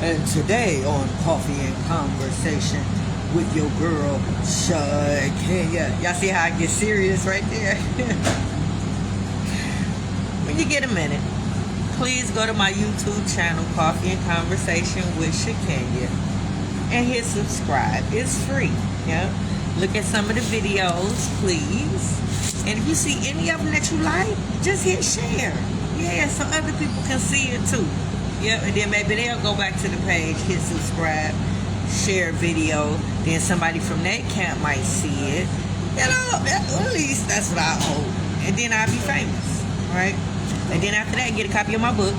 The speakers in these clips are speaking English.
And today on Coffee and Conversation with your girl, Shy Kenya. Y'all see how I get serious right there? When you get a minute, please go to my YouTube channel, Coffee and Conversation with Shakenya, and hit subscribe. It's free. Yeah. Look at some of the videos, please. And if you see any of them that you like, just hit share. Yeah, so other people can see it too. Yep, and then maybe they'll go back to the page, hit subscribe, share video. Then somebody from that camp might see it. You know, at least that's what I hope. And then I'll be famous, right? And then after that, get a copy of my book,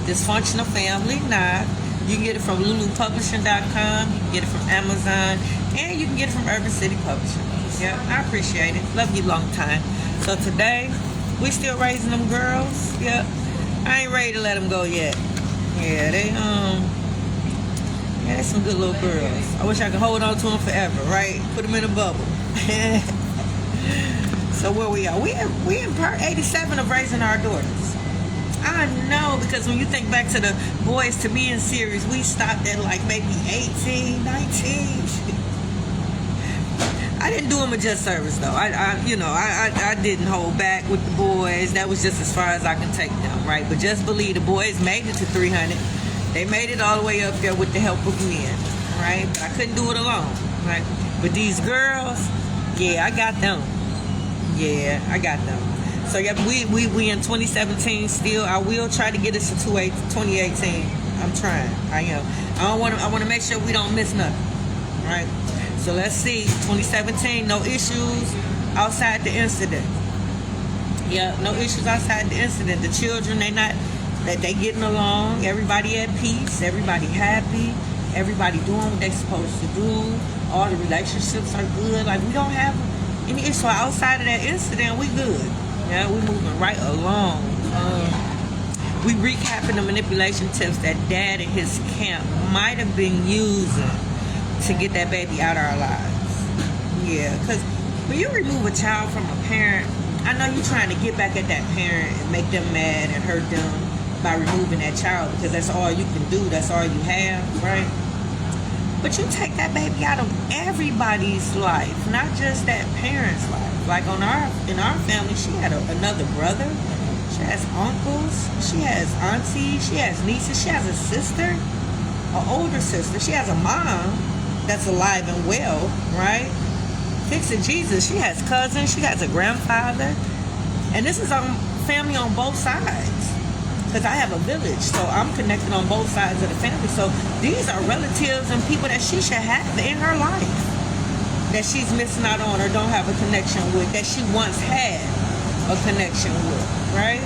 Dysfunctional Family. Nah, you can get it from lulupublishing.com. You can get it from Amazon. And you can get it from Urban City Publishing. Yeah, I appreciate it. Love you long time. So today, we still raising them girls. Yep. I ain't ready to let them go yet. Yeah, they're some good little girls. I wish I could hold on to them forever, right? Put them in a bubble. So where we are? We in part 87 of raising our daughters. I know, because when you think back to the Boys to Men series, we stopped at like maybe 18, 19. I didn't do them a just service though. I didn't hold back with the boys. That was just as far as I can take them, right? But just believe the boys made it to 300. They made it all the way up there with the help of men, right? But I couldn't do it alone, right? But these girls, yeah, I got them. Yeah, I got them. So yeah, we in 2017 still. I will try to get us to 2018. I'm trying. I am. I want to make sure we don't miss nothing, right? So let's see, 2017, no issues outside the incident. Yeah, no issues outside the incident. The children, they getting along. Everybody at peace. Everybody happy. Everybody doing what they supposed to do. All the relationships are good. Like, we don't have any issue outside of that incident. We good. Yeah, we moving right along. We recapping the manipulation tips that Dad and his camp might have been using to get that baby out of our lives. Yeah, because when you remove a child from a parent, I know you're trying to get back at that parent and make them mad and hurt them by removing that child, because that's all you can do, that's all you have, right? But you take that baby out of everybody's life, not just that parent's life. Like in our family, she had another brother, she has uncles, she has aunties, she has nieces, she has a sister, an older sister, she has a mom that's alive and well, right? Fix it, Jesus. She has cousins. She has a grandfather. And this is family on both sides. Because I have a village, so I'm connected on both sides of the family. So these are relatives and people that she should have in her life that she's missing out on or don't have a connection with, that she once had a connection with, right?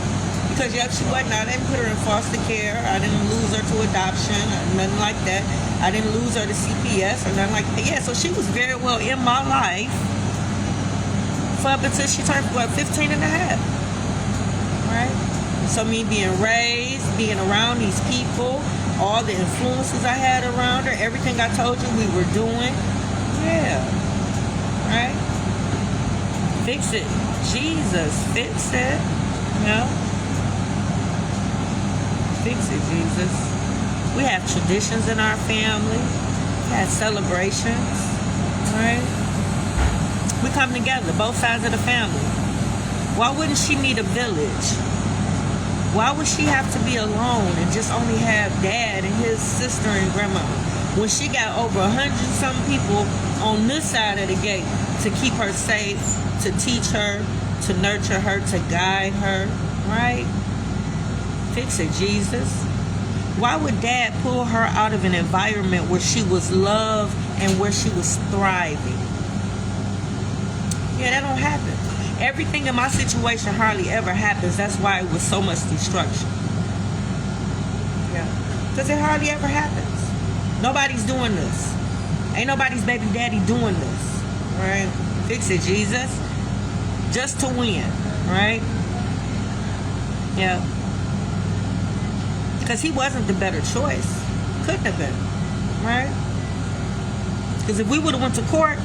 Because, yep, she wasn't. I didn't put her in foster care. I didn't lose her to adoption or nothing like that. I didn't lose her to CPS or nothing like that. Yeah, so she was very well in my life for up until she turned, 15 and a half. Right? So me being raised, being around these people, all the influences I had around her, everything I told you we were doing. Yeah. Right? Fix it. Jesus, fix it. You know? Fix it, Jesus. We have traditions in our family. We have celebrations. Right? We come together, both sides of the family. Why wouldn't she need a village? Why would she have to be alone and just only have Dad and his sister and grandma when she got over 100-some people on this side of the gate to keep her safe, to teach her, to nurture her, to guide her, right? Fix it, Jesus. Why would Dad pull her out of an environment where she was loved and where she was thriving? Yeah, that don't happen. Everything in my situation hardly ever happens. That's why it was so much destruction. Yeah. Because it hardly ever happens. Nobody's doing this. Ain't nobody's baby daddy doing this. Right? Fix it, Jesus. Just to win. Right? Yeah. Because he wasn't the better choice. Couldn't have been. Right? Because if we would have went to court,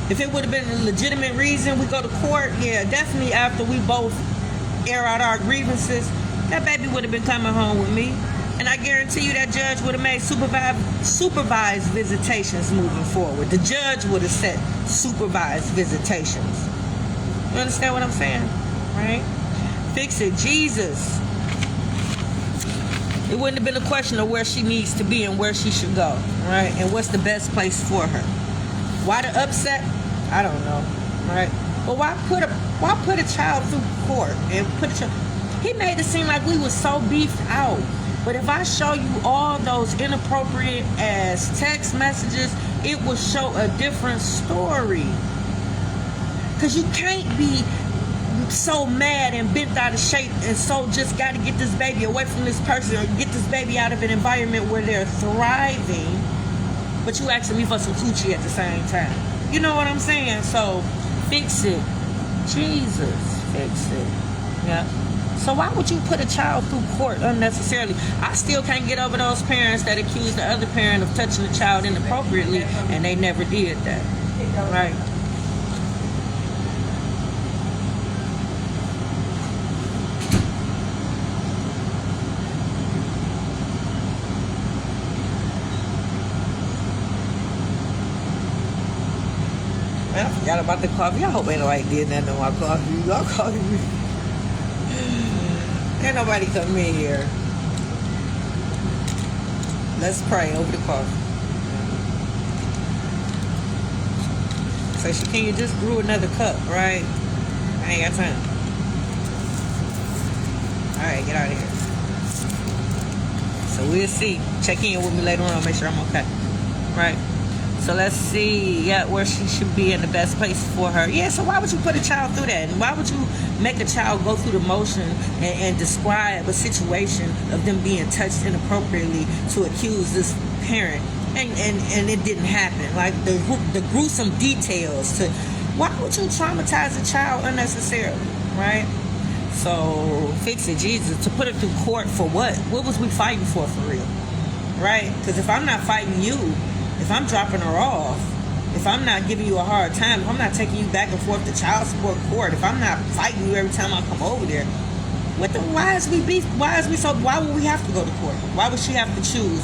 if it would have been a legitimate reason we go to court, yeah, definitely after we both air out our grievances, that baby would have been coming home with me. And I guarantee you that judge would have made supervised visitations moving forward. The judge would have set supervised visitations. You understand what I'm saying? Right? Fix it, Jesus. It wouldn't have been a question of where she needs to be and where she should go, right? And what's the best place for her. Why the upset? I don't know, right? But why put a child through court and he made it seem like we was so beefed out. But if I show you all those inappropriate as text messages, it will show a different story. Because you can't be so mad and bent out of shape and so just got to get this baby away from this person or get this baby out of an environment where they're thriving, but you asking me for some coochie at the same time. You know what I'm saying? So fix it. Jesus, fix it. Yeah. So why would you put a child through court unnecessarily? I still can't get over those parents that accuse the other parent of touching the child inappropriately and they never did that. Right? Man, I forgot about the coffee. I hope ain't nobody did nothing to my coffee. Y'all coffee me. Can't nobody come in here. Let's pray over the coffee. So can you just brew another cup, right? I ain't got time. Alright, get out of here. So we'll see. Check in with me later on, make sure I'm okay. Right? So let's see, where she should be in the best place for her. Yeah, so why would you put a child through that? And why would you make a child go through the motion and describe a situation of them being touched inappropriately to accuse this parent? And it didn't happen. Like the gruesome details to, why would you traumatize a child unnecessarily, right? So fix it, Jesus. To put her through court for what? What was we fighting for real? Right? Because if I'm not fighting you, if I'm dropping her off, if I'm not giving you a hard time, if I'm not taking you back and forth to child support court, if I'm not fighting you every time I come over there, why would we have to go to court? Why would she have to choose?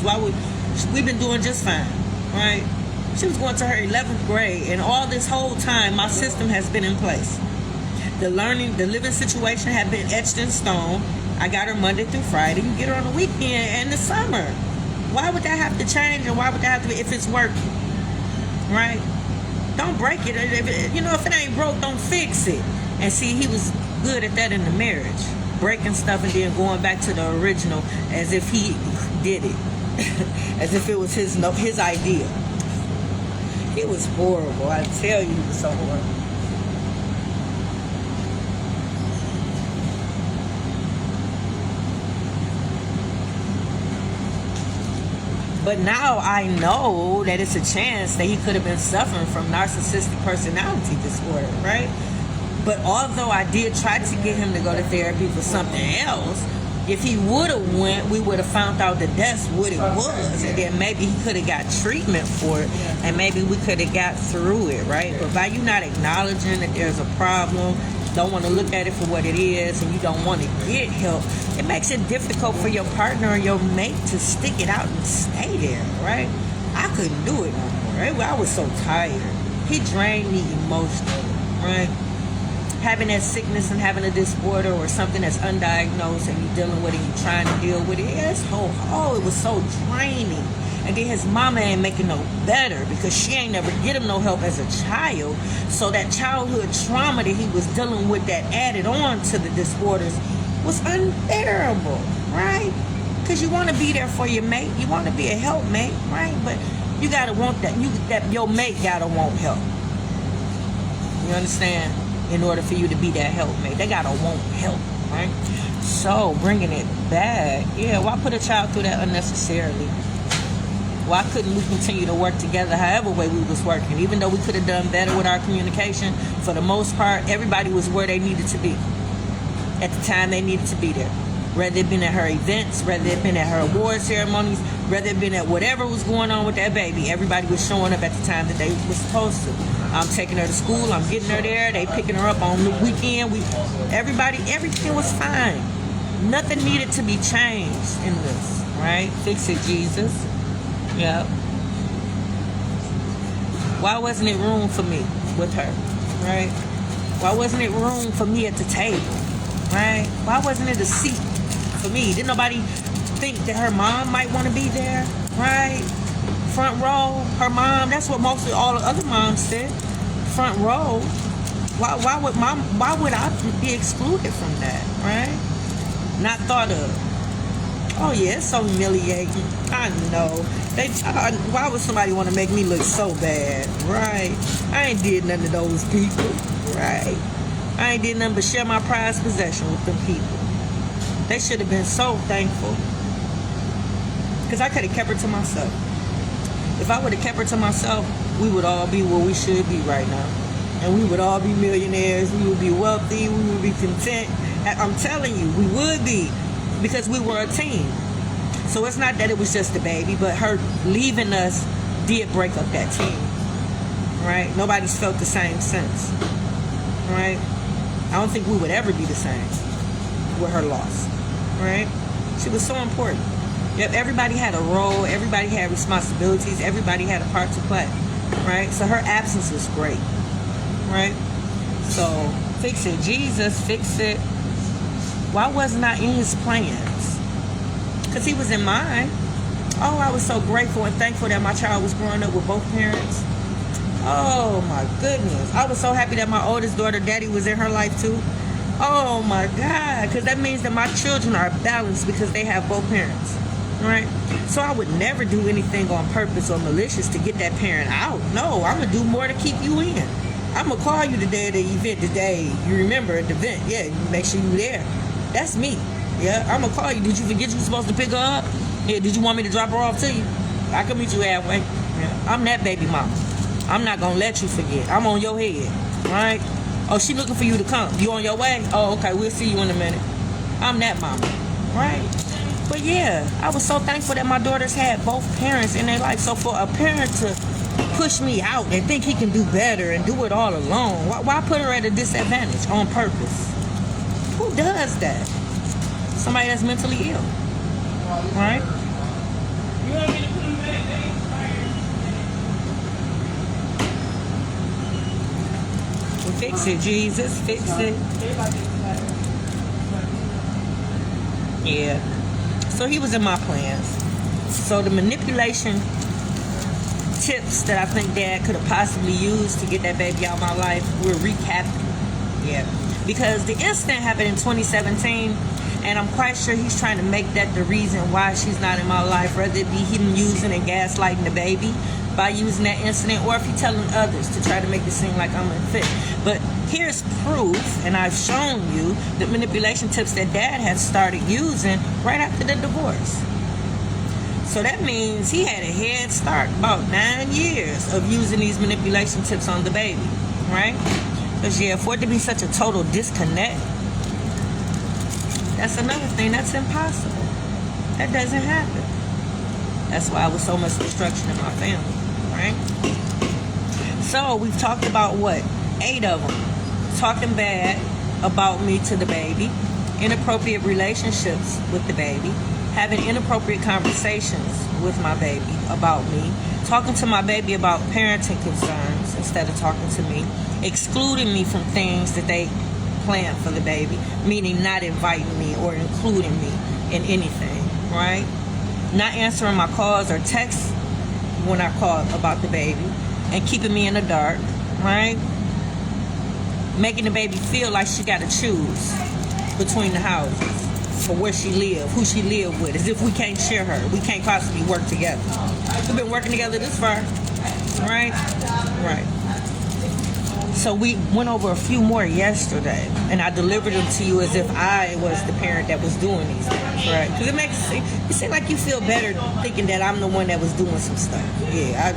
We've been doing just fine, right? She was going to her 11th grade, and all this whole time, my system has been in place. The living situation had been etched in stone. I got her Monday through Friday. You get her on the weekend and the summer. Why would that have to change, and why would that have to be if it's working, right? Don't break it. If it ain't broke, don't fix it. And see, he was good at that in the marriage, breaking stuff and then going back to the original as if he did it, as if it was his idea. He was horrible. I tell you, he was so horrible. But now I know that it's a chance that he could have been suffering from narcissistic personality disorder, right? But although I did try to get him to go to therapy for something else, if he would have went, we would have found out that that's what it was. And then maybe he could have got treatment for it, and maybe we could have got through it, right? But by you not acknowledging that there's a problem, don't want to look at it for what it is, and you don't want to get help, it makes it difficult for your partner or your mate to stick it out and stay there, right? I couldn't do it no more, right? I was so tired. He drained me emotionally, right? Having that sickness and having a disorder or something that's undiagnosed and you're dealing with it, you're trying to deal with it, it was so draining. And then his mama ain't making no better because she ain't never get him no help as a child. So that childhood trauma that he was dealing with that added on to the disorders was unbearable, right? Because you want to be there for your mate. You want to be a helpmate, right? But you got to want that. Your mate got to want help. You understand? In order for you to be that helpmate, they got to want help, right? So bringing it back, why put a child through that unnecessarily? Why couldn't we continue to work together however way we was working? Even though we could have done better with our communication, for the most part, everybody was where they needed to be at the time they needed to be there. Whether it been at her events, whether it been at her award ceremonies, whether it been at whatever was going on with that baby, everybody was showing up at the time that they were supposed to. I'm taking her to school, I'm getting her there, they picking her up on the weekend. Everything was fine. Nothing needed to be changed in this, right? Fix it, Jesus. Yep. Why wasn't it room for me with her, right? Why wasn't it room for me at the table, right? Why wasn't it a seat for me? Didn't nobody think that her mom might want to be there, right? Front row, her mom. That's what most of all the other moms said. Front row. Why would I be excluded from that, right? Not thought of. Oh yeah, it's so humiliating. I know. Why would somebody want to make me look so bad, right? I ain't did none of those people, right? I ain't did nothing but share my prized possession with them people. They should have been so thankful. Because I could have kept her to myself. If I would have kept her to myself, we would all be where we should be right now. And we would all be millionaires. We would be wealthy. We would be content. I'm telling you, we would be. Because we were a team. So it's not that it was just the baby, but her leaving us did break up that team. Right? Nobody's felt the same since. Right? I don't think we would ever be the same with her loss. Right? She was so important. Yep, everybody had a role, everybody had responsibilities, everybody had a part to play. Right? So her absence was great. Right? So fix it. Jesus, fix it. Why wasn't I in his plans? Because he was in mine. Oh, I was so grateful and thankful that my child was growing up with both parents. Oh my goodness. I was so happy that my oldest daughter, daddy, was in her life too. Oh my God. Because that means that my children are balanced because they have both parents. Right? So I would never do anything on purpose or malicious to get that parent out. No, I'm going to do more to keep you in. I'm going to call you the day of the event, the day you remember the event. Yeah, you make sure you're there. That's me. Yeah, I'm going to call you. Did you forget you were supposed to pick her up? Yeah, did you want me to drop her off to you? I can meet you halfway. Yeah, I'm that baby mama. I'm not going to let you forget. I'm on your head. Right? Oh, she looking for you to come. You on your way? Oh, okay. We'll see you in a minute. I'm that mama. Right? But yeah, I was so thankful that my daughters had both parents in their life. So for a parent to push me out and think he can do better and do it all alone, why put her at a disadvantage on purpose? Who does that? Somebody that's mentally ill. Right? Fix it, Jesus. Fix it. Yeah. So he was in my plans. So the manipulation tips that I think Dad could have possibly used to get that baby out of my life, we're recapping. Yeah. Because the incident happened in 2017, and I'm quite sure he's trying to make that the reason why she's not in my life, whether it be him using and gaslighting the baby by using that incident, or if he's telling others to try to make it seem like I'm unfit. But here's proof, and I've shown you the manipulation tips that Dad had started using right after the divorce. So that means he had a head start, about 9 years of using these manipulation tips on the baby, right? Because yeah, for it to be such a total disconnect, that's another thing that's impossible. That doesn't happen. That's why there was so much destruction in my family, right? So we've talked about what? 8 of them. Talking bad about me to the baby, inappropriate relationships with the baby, having inappropriate conversations with my baby about me, talking to my baby about parenting concerns instead of talking to me, excluding me from things that they planned for the baby, meaning not inviting me or including me in anything, right? Not answering my calls or texts when I call about the baby, and keeping me in the dark, right? Making the baby feel like she got to choose between the houses for where she live, who she live with, as if we can't share her. We can't possibly work together. We've been working together this far, right? Right. So we went over a few more yesterday, and I delivered them to you as if I was the parent that was doing these things, right? Because it seems like you feel better thinking that I'm the one that was doing some stuff. Yeah,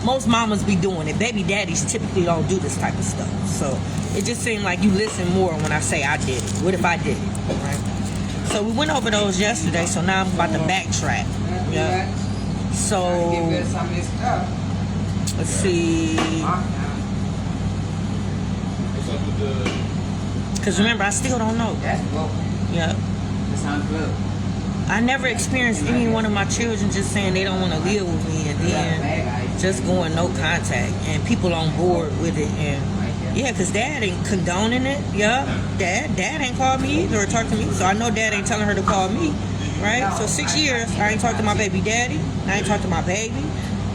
most mamas be doing it. Baby daddies typically don't do this type of stuff. So it just seemed like you listen more when I say I did it. What if I did it, right? So we went over those yesterday, so now I'm about to backtrack. Yeah. So let's see. Because remember, I still don't know. Yeah. I never experienced any one of my children just saying they don't want to live with me and then just going no contact and people on board with it. And yeah, because dad ain't condoning it. Yeah, dad ain't called me either or talked to me. So I know dad ain't telling her to call me, right? So 6 years, I ain't talked to my baby daddy. I ain't talked to my baby.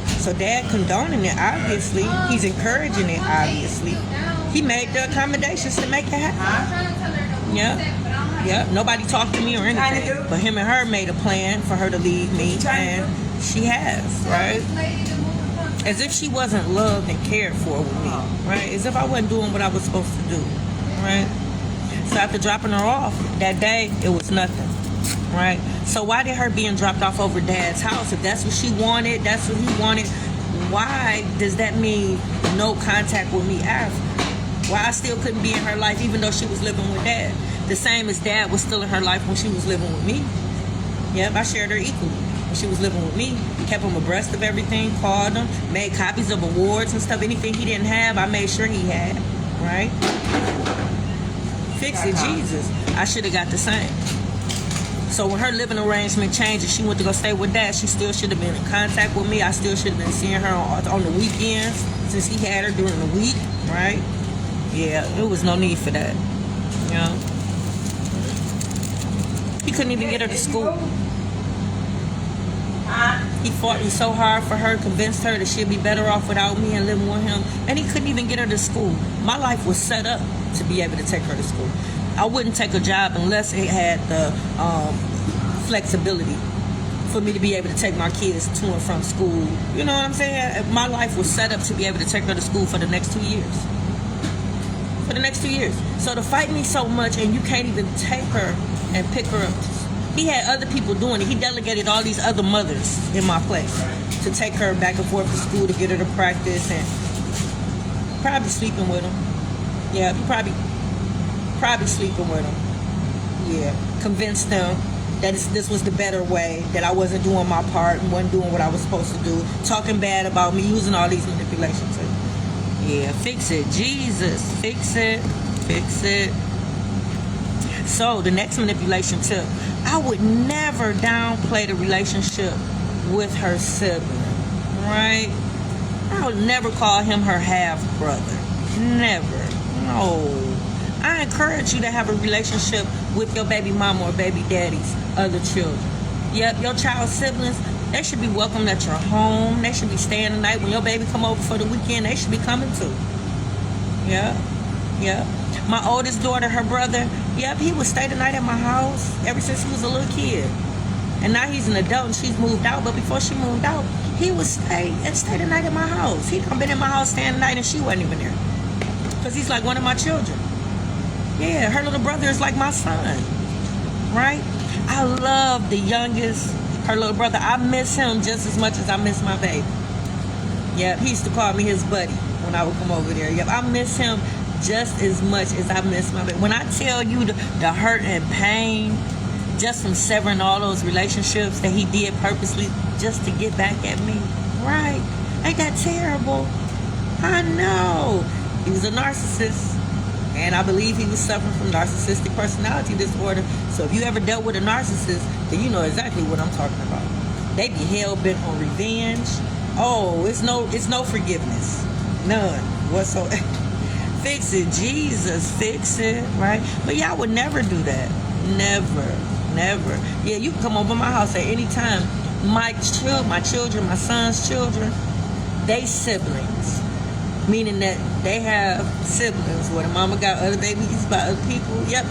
So dad condoning it, obviously. He's encouraging it, obviously. He made the accommodations to make it happen. Yeah. Nobody talked to me or anything. But him and her made a plan for her to leave me, and she has, right? As if she wasn't loved and cared for with me, right? As if I wasn't doing what I was supposed to do, right? So after dropping her off that day, it was nothing, right? So why did her being dropped off over dad's house? If that's what she wanted, that's what he wanted, why does that mean no contact with me after? Why I still couldn't be in her life even though she was living with dad? The same as dad was still in her life when she was living with me. Yep, I shared her equally. When she was living with me, kept him abreast of everything, called him, made copies of awards and stuff. Anything he didn't have, I made sure he had, right? Fix it, Jesus. I should have got the same. So when her living arrangement changed and she went to go stay with dad, she still should have been in contact with me. I still should have been seeing her on the weekends since he had her during the week, right? Yeah, there was no need for that, you know? He couldn't even get her to school. He fought me so hard for her, convinced her that she'd be better off without me and living with him, and he couldn't even get her to school. My life was set up to be able to take her to school. I wouldn't take a job unless it had the flexibility for me to be able to take my kids to and from school. You know what I'm saying? My life was set up to be able to take her to school for the next 2 years. For the next 2 years. So to fight me so much and you can't even take her and pick her up. He had other people doing it. He delegated all these other mothers in my place to take her back and forth to school, to get her to practice, and probably sleeping with him. Yeah, he probably sleeping with him. Yeah, convinced them that this was the better way, that I wasn't doing my part and wasn't doing what I was supposed to do, talking bad about me, using all these manipulations. Yeah, fix it, Jesus, fix it, fix it. So the next manipulation tip, I would never downplay the relationship with her sibling, right? I would never call him her half brother. Never. No. I encourage you to have a relationship with your baby mama or baby daddy's other children. Yep, your child's siblings, they should be welcomed at your home. They should be staying the night. When your baby come over for the weekend, they should be coming too. Yeah. My oldest daughter, her brother, yep, he would stay the night at my house ever since he was a little kid. And now he's an adult and she's moved out. But before she moved out, he would stay the night at my house. He'd been in my house staying the night and she wasn't even there. Because he's like one of my children. Yeah, her little brother is like my son. Right? I love the youngest, her little brother. I miss him just as much as I miss my baby. Yep, he used to call me his buddy when I would come over there. Yep, I miss him just as much as I miss my baby. When I tell you the hurt and pain just from severing all those relationships that he did purposely just to get back at me, right? Ain't that terrible? I know. He was a narcissist, and I believe he was suffering from narcissistic personality disorder. So if you ever dealt with a narcissist, then you know exactly what I'm talking about. They be hell-bent on revenge. Oh, it's no forgiveness. None whatsoever. Fix it, Jesus, fix it, right? But yeah, I would never do that. Never. Yeah, you can come over my house at any time. My children, my son's children, they siblings. Meaning that they have siblings where the mama got other babies by other people. Yep,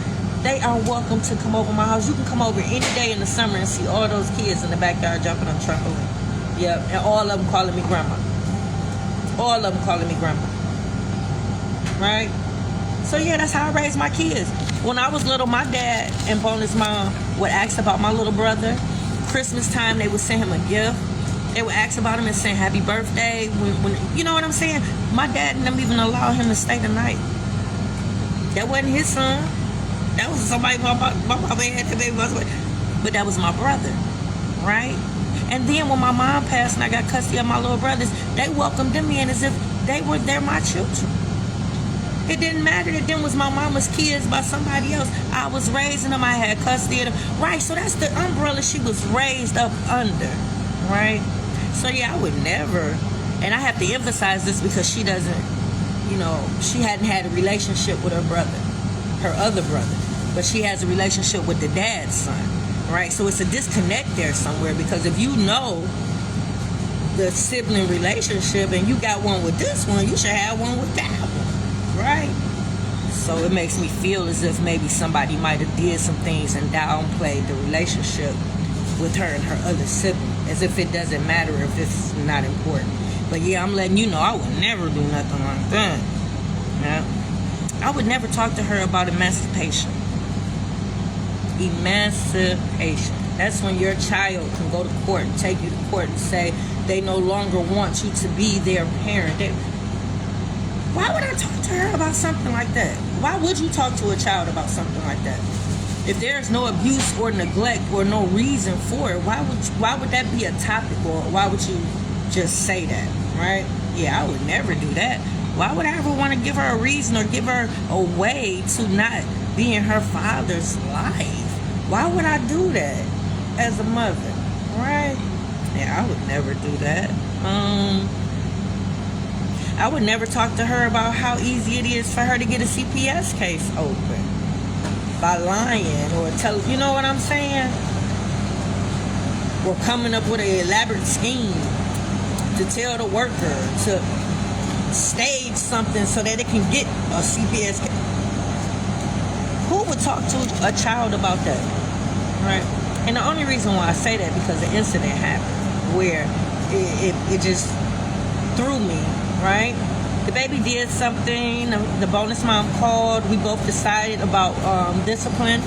they are welcome to come over my house. You can come over any day in the summer and see all those kids in the backyard jumping on trampoline. Yep, and all of them calling me grandma. All of them calling me grandma. Right? So yeah, that's how I raised my kids. When I was little, my dad and Bonus mom would ask about my little brother. Christmas time, they would send him a gift. They would ask about him and say happy birthday. When you know what I'm saying? My dad didn't even allow him to stay the night. That wasn't his son. That was somebody my mama had the baby. But that was my brother, right? And then when my mom passed and I got custody of my little brothers, they welcomed them in as if they're my children. It didn't matter that them was my mama's kids by somebody else. I was raising them. I had custody of them. Right, so that's the umbrella she was raised up under. Right? So yeah, I would never, and I have to emphasize this because she doesn't, she hadn't had a relationship with her brother, her other brother, but she has a relationship with the dad's son. Right? So it's a disconnect there somewhere, because if you know the sibling relationship and you got one with this one, you should have one with that one. Right? So it makes me feel as if maybe somebody might have did some things and downplayed the relationship with her and her other sibling, as if it doesn't matter, if it's not important. But yeah, I'm letting you know I would never do nothing like that. Yeah. I would never talk to her about emancipation. Emancipation. That's when your child can go to court and take you to court and say they no longer want you to be their parent. Why would I talk to her about something like that? Why would you talk to a child about something like that? If there's no abuse or neglect or no reason for it, why would that be a topic, or why would you just say that, right? Yeah, I would never do that. Why would I ever want to give her a reason or give her a way to not be in her father's life? Why would I do that as a mother, right? Yeah, I would never do that. I would never talk to her about how easy it is for her to get a CPS case open by lying or you know what I'm saying? Or coming up with an elaborate scheme to tell the worker to stage something so that it can get a CPS case. Who would talk to a child about that? Right? And the only reason why I say that, because the incident happened where it just threw me, right? The baby did something, the bonus mom called, we both decided about discipline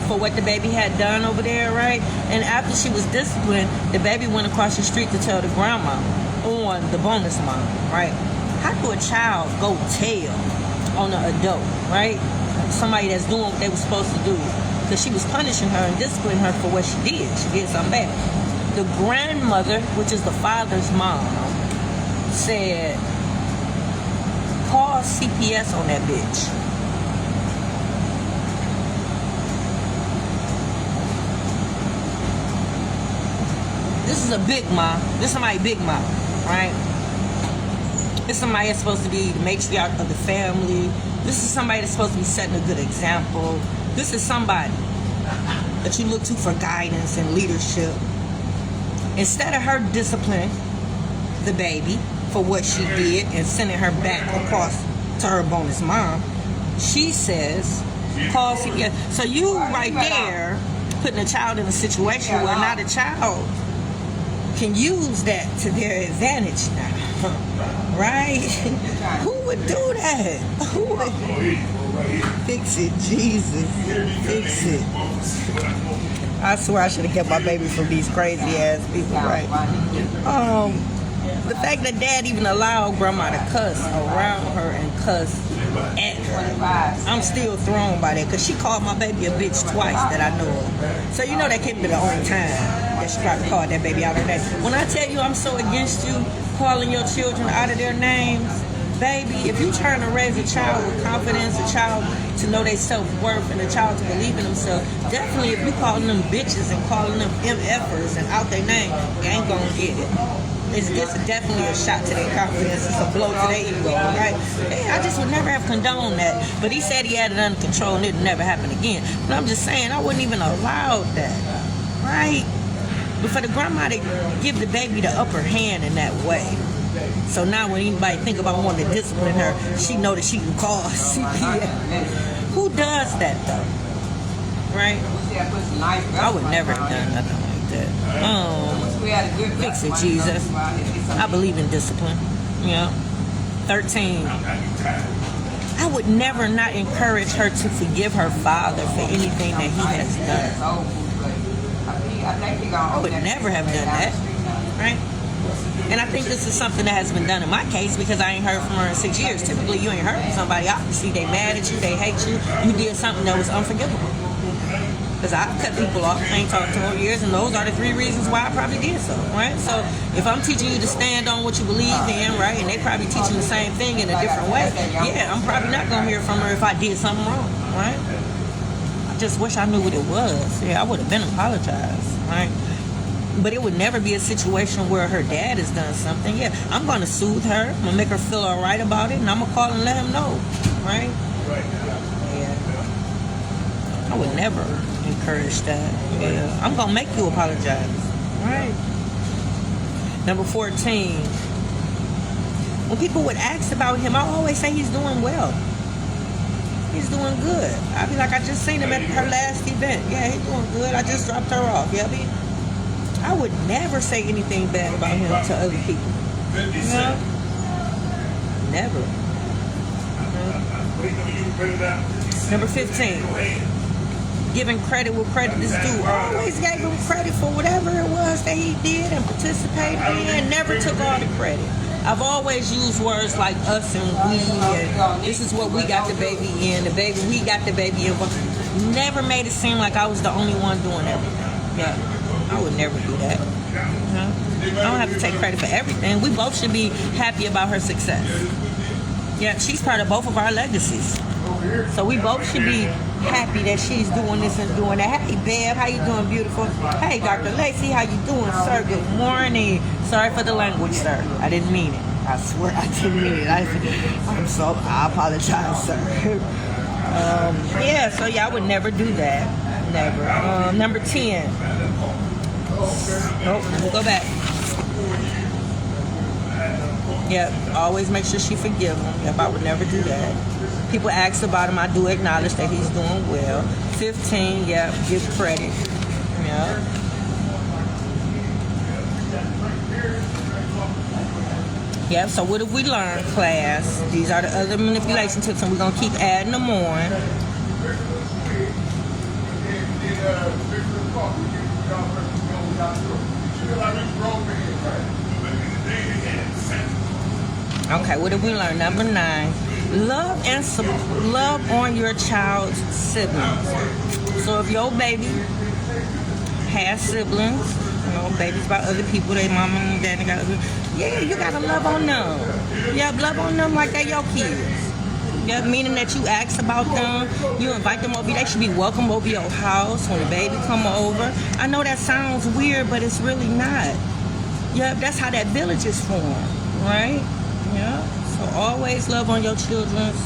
for what the baby had done over there, right? And after she was disciplined, the baby went across the street to tell the grandma on the bonus mom, right? How do a child go tell on an adult, right? Somebody that's doing what they were supposed to do, because she was punishing her and disciplining her for what she did. She did something bad. The grandmother, which is the father's mom, said, call CPS on that bitch. This is a big mom. This is somebody big mom, right? This is somebody that's supposed to be the matriarch of the family. This is somebody that's supposed to be setting a good example. This is somebody that you look to for guidance and leadership. Instead of her disciplining the baby for what she did and sending her back across to her bonus mom, she says, call CPS. So you right there putting a child in a situation where not a child can use that to their advantage now, right? Who would do that? Who would? Fix it, Jesus. Fix it. I swear I should have kept my baby from these crazy ass people, right? The fact that dad even allowed grandma to cuss around her and cuss at her, I'm still thrown by that, because she called my baby a bitch twice that I know of. So you know that can't be the only time that she probably called that baby out of that. When I tell you I'm so against you calling your children out of their names, baby, if you're trying to raise a child with confidence, a child to know their self-worth, and a child to believe in themselves, definitely if you calling them bitches and calling them MFers and out their name, you ain't gonna get it. It's definitely a shot to their confidence. It's a blow to their ego, right? Hey, I just would never have condoned that. But he said he had it under control and it'd never happen again. But I'm just saying, I wouldn't even allow that, right? But for the grandma to give the baby the upper hand in that way. So now when anybody think about wanting to discipline her, she know that she can call CPS. Who does that though? Right? I would never have done nothing like that. Fix it, Jesus. I believe in discipline. Yeah. 13. I would never not encourage her to forgive her father for anything that he has done. I would never have done that. Right? And I think this is something that has been done in my case, because I ain't heard from her in 6 years. Typically, you ain't heard from somebody. Obviously, they mad at you, they hate you. You did something that was unforgivable. Because I cut people off, I ain't talked to them for years, and those are the 3 reasons why I probably did so, right? So if I'm teaching you to stand on what you believe in, right, and they probably teaching the same thing in a different way, yeah, I'm probably not gonna hear from her if I did something wrong, right? I just wish I knew what it was. Yeah, I would have been apologized, right? But it would never be a situation where her dad has done something. Yeah, I'm gonna soothe her, I'm gonna make her feel all right about it, and I'm gonna call and let him know, right? Yeah. I would never encourage that. Yeah. I'm gonna make you apologize. Right. Number 14. When people would ask about him, I always say he's doing well. He's doing good. I'd be like, I just seen him at her last event. Yeah, he's doing good. I just dropped her off. Yeah, I would never say anything bad about him to other people. You know? Never. Number 15. Giving credit where credit is due. I always gave him credit for whatever it was that he did and participated in. Never took all the credit. I've always used words like us and we, and this is what we got the baby in, the baby, we got the baby in. Never made it seem like I was the only one doing everything. Yeah, I would never do that. I don't have to take credit for everything. We both should be happy about her success. Yeah, she's part of both of our legacies. So we both should be happy that she's doing this and doing that. Hey, Bev, how you doing, beautiful? Hey, Dr. Lacey, how you doing, sir? Good morning. Sorry for the language, sir. I didn't mean it. I swear I didn't mean it. I apologize, sir. So I would never do that. Never. Number 10. Nope, we'll go back. Yep, always make sure she forgive him. Yep, I would never do that. People ask about him, I do acknowledge that he's doing well. 15, yep, give credit. Yep. Yep, so what have we learned, class? These are the other manipulation tips, and we're going to keep adding them on. Okay, what have we learned? Number 9. Love on your child's siblings. So if your baby has siblings, babies by other people, they mama and daddy got other, you gotta love on them. Yeah, love on them like they're your kids. Yeah, meaning that you ask about them, you invite them over, they should be welcome over your house when the baby come over. I know that sounds weird, but it's really not. Yeah, that's how that village is formed, right? Yeah. So always love on your children's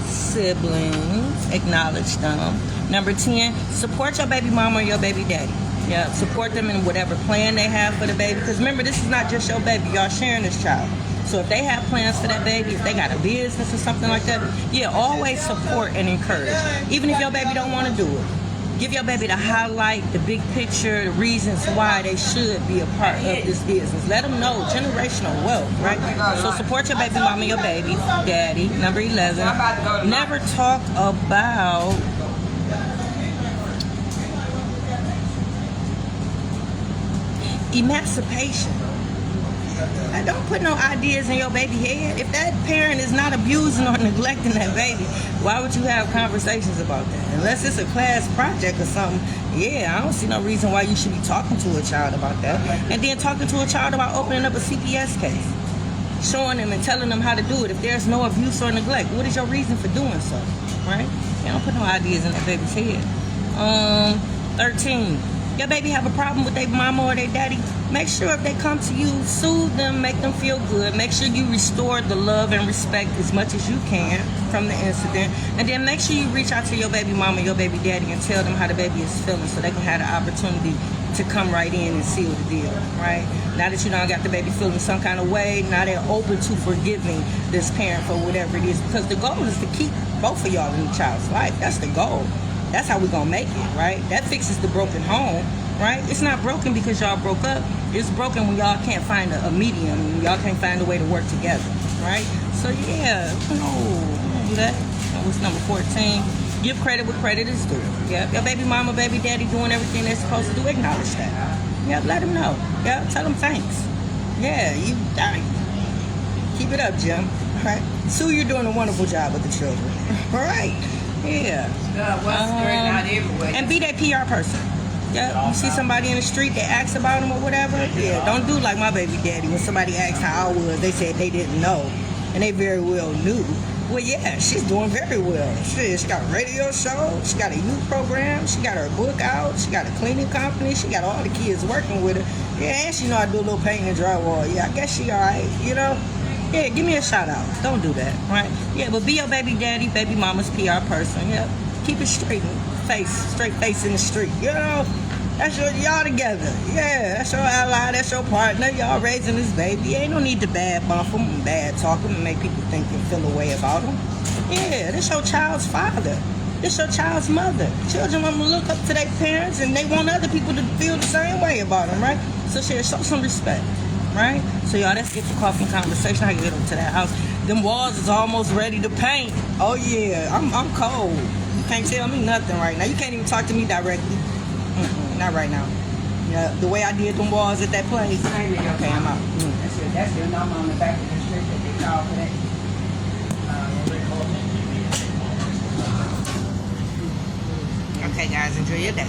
siblings. Acknowledge them. Number 10, support your baby mama or your baby daddy. Yeah, support them in whatever plan they have for the baby. Because remember, this is not just your baby. Y'all sharing this child. So if they have plans for that baby, if they got a business or something like that, always support and encourage. Even if your baby don't want to do it. Give your baby the highlight, the big picture, the reasons why they should be a part of this business. Let them know generational wealth, right? So support your baby mama, your baby daddy. Number 11, never talk about emancipation. I don't put no ideas in your baby head. If that parent is not abusing or neglecting that baby, why would you have conversations about that? Unless it's a class project or something, I don't see no reason why you should be talking to a child about that. And then talking to a child about opening up a CPS case. Showing them and telling them how to do it. If there's no abuse or neglect, what is your reason for doing so? Right? You don't put no ideas in that baby's head. 13. Your baby have a problem with their mama or their daddy, make sure if they come to you, soothe them, make them feel good. Make sure you restore the love and respect as much as you can from the incident. And then make sure you reach out to your baby mama, your baby daddy, and tell them how the baby is feeling so they can have the opportunity to come right in and seal the deal, right? Now that you done got the baby feeling some kind of way, now they're open to forgiving this parent for whatever it is. Because the goal is to keep both of y'all in the child's life. That's the goal. That's how we're going to make it, right? That fixes the broken home, right? It's not broken because y'all broke up. It's broken when y'all can't find a medium, when y'all can't find a way to work together, right? So, don't do that. That was number 14. Give credit where credit is due. Yeah, your baby mama, baby daddy doing everything they're supposed to do, acknowledge that. Yeah, let them know. Yeah, tell them thanks. Yeah, keep it up, Jim. All right? Sue, you're doing a wonderful job with the children. All right. Yeah. What's great? Not everywhere. And be that PR person. Yeah, you see somebody in the street that asks about him or whatever. Yeah, don't do like my baby daddy. When somebody asked how I was, they said they didn't know, and they very well knew. Well, yeah, she's doing very well. She got a radio show. She got a youth program. She got her book out. She got a cleaning company. She got all the kids working with her. Yeah, and she know how to do a little painting and drywall. Yeah, I guess she all right. You know. Yeah, give me a shout out. Don't do that, right? Yeah, but be your baby daddy, baby mama's PR person. Yeah, keep it straight face in the street. You know, that's y'all together. Yeah, that's your ally, that's your partner. Y'all raising this baby. Ain't no need to bad bump him and bad talk him and make people think and feel a way about him. Yeah, this your child's father. This your child's mother. Children want to look up to their parents and they want other people to feel the same way about them, right? So show some respect. Right? So y'all, let's get to coffee and conversation. I can get up to that house. Them walls is almost ready to paint. Oh yeah, I'm cold. You can't tell me nothing right now. You can't even talk to me directly. Not right now. Yeah, the way I did them walls at that place. Okay, I'm out. That's the number on the back of the street that they call for that. Okay, guys, enjoy your day.